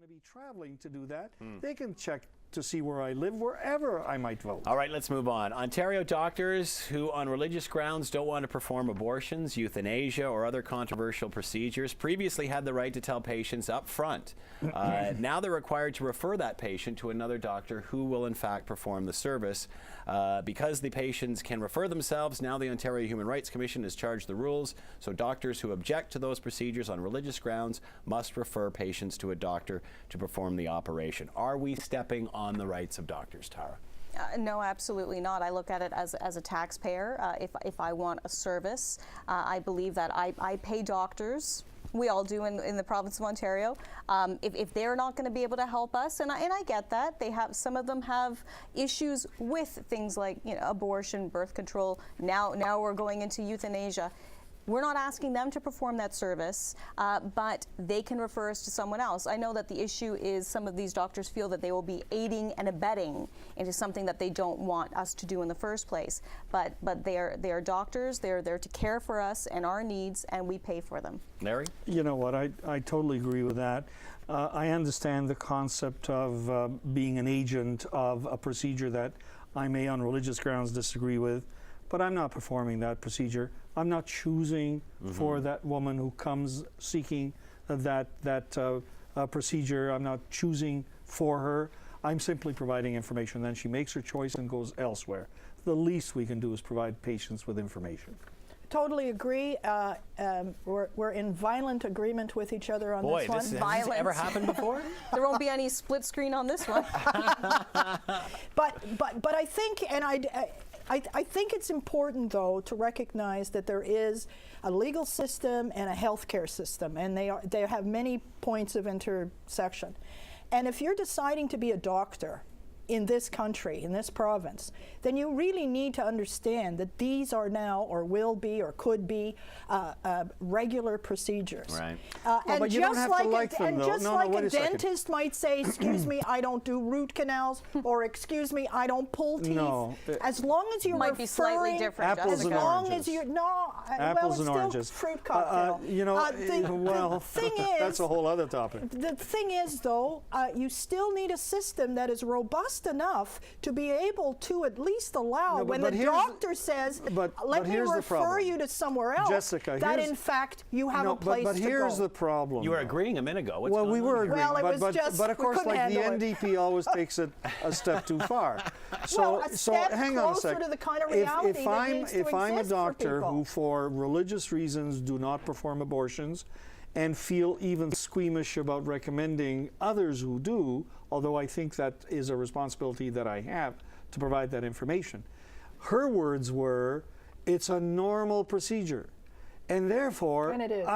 to be traveling to do that, they can check to see where I live, wherever I might vote. All right, let's move on. Ontario doctors who on religious grounds don't want to perform abortions, euthanasia, or other controversial procedures previously had the right to tell patients up front. Now they're required to refer that patient to another doctor who will in fact perform the service. Because the patients can refer themselves, now the Ontario Human Rights Commission has charged the rules, so doctors who object to those procedures on religious grounds must refer patients to a doctor to perform the operation. Are we stepping on the rights of doctors, Tara? No, absolutely not. I look at it as a taxpayer. If I want a service, I believe that I pay doctors. We all do in the province of Ontario. If they're not going to be able to help us, and I get that, some of them have issues with things like abortion, birth control. Now we're going into euthanasia. We're not asking them to perform that service, but they can refer us to someone else. I know that the issue is some of these doctors feel that they will be aiding and abetting into something that they don't want us to do in the first place. But they are doctors. They're there to care for us and our needs, and we pay for them. Larry? You know what? I totally agree with that. I understand the concept of being an agent of a procedure that I may on religious grounds disagree with, but I'm not performing that procedure. I'm not choosing for that woman who comes seeking that procedure. I'm not choosing for her. I'm simply providing information. Then she makes her choice and goes elsewhere. The least we can do is provide patients with information. Totally agree. We're in violent agreement with each other on this one. Has this ever happened before? There won't be any split screen on this one. But I think, and I think it's important, though, to recognize that there is a legal system and a healthcare system, and they have many points of intersection. And if you're deciding to be a doctor in this country, in this province, then you really need to understand that these are now, or will be, or could be, regular procedures. Right. But you don't have to like them, though. Just like a dentist might say, excuse me, I don't do root canals, or excuse me, I don't pull teeth. No. As long as you're might be slightly different. Apples and oranges. Apples and oranges. Fruit cocktail. Well, thing is, that's a whole other topic. The thing is, though, you still need a system that is robust enough to be able to at least allow when the doctor says, let me refer you to somewhere else, Jessica, that in fact you have a place to go. But here's the problem. You were agreeing a minute ago. What's well, we were agreeing, well, but of course, like the NDP always takes it a step too far. So hang on a second. To the kind of reality if I'm a doctor who, for religious reasons, do not perform abortions, and feel even squeamish about recommending others who do, although I think that is a responsibility that I have to provide that information. Her words were, it's a normal procedure. And therefore, and it is.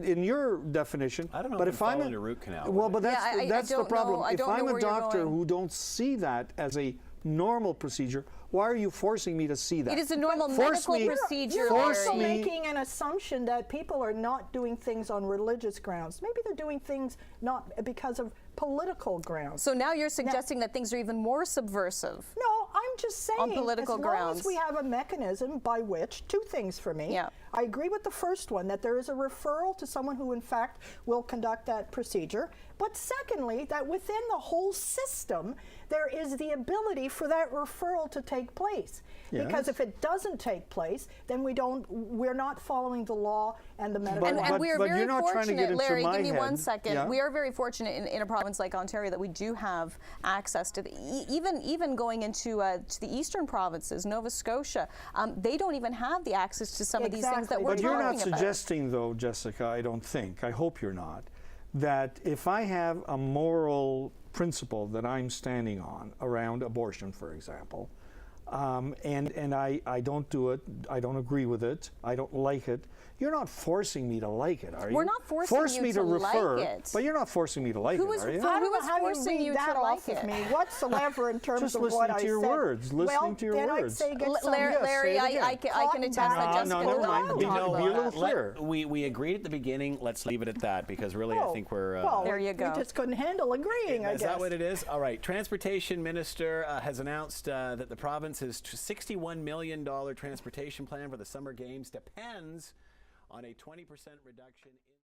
In your definition, I don't know but if I'm a root canal. Well, but that's the problem. If I'm a doctor who don't see that as a normal procedure, why are you forcing me to see that? It is a normal medical procedure. You're also making an assumption that people are not doing things on religious grounds. Maybe they're doing things not because of political grounds. So now you're suggesting that things are even more subversive. No, I'm just saying, on political as grounds. long as we have a mechanism by which, two things for me. Yeah. I agree with the first one, that there is a referral to someone who in fact will conduct that procedure. But secondly, that within the whole system, there is the ability for that referral to take place. Yes. Because if it doesn't take place, then we're not following the law and the medical law. And we are very fortunate, Larry, give me 1 second. Yeah. We are very fortunate in a province like Ontario that we do have access to, even going into to the eastern provinces, Nova Scotia, they don't even have the access to some of these things that we're talking about. But you're not suggesting, though, Jessica, I don't think, I hope you're not, that if I have a moral principle that I'm standing on around abortion, for example, and I don't do it, I don't agree with it, I don't like it, you're not forcing me to like it, are you? We're not forcing you to refer, like it. But you're not forcing me to like it, are you? Who was forcing you to like it? Whatsoever in terms of what I said. Just listening to your words, listening to your words. Larry, I can attest that Jessica No, never mind. Be a little clearer. We agreed at the beginning. Let's leave it at that, because really I think we're... well, there you go. We just couldn't handle agreeing, I guess. Is that what it is? All right. Transportation Minister has announced that the province's $61 million transportation plan for the Summer Games depends on a 20% reduction in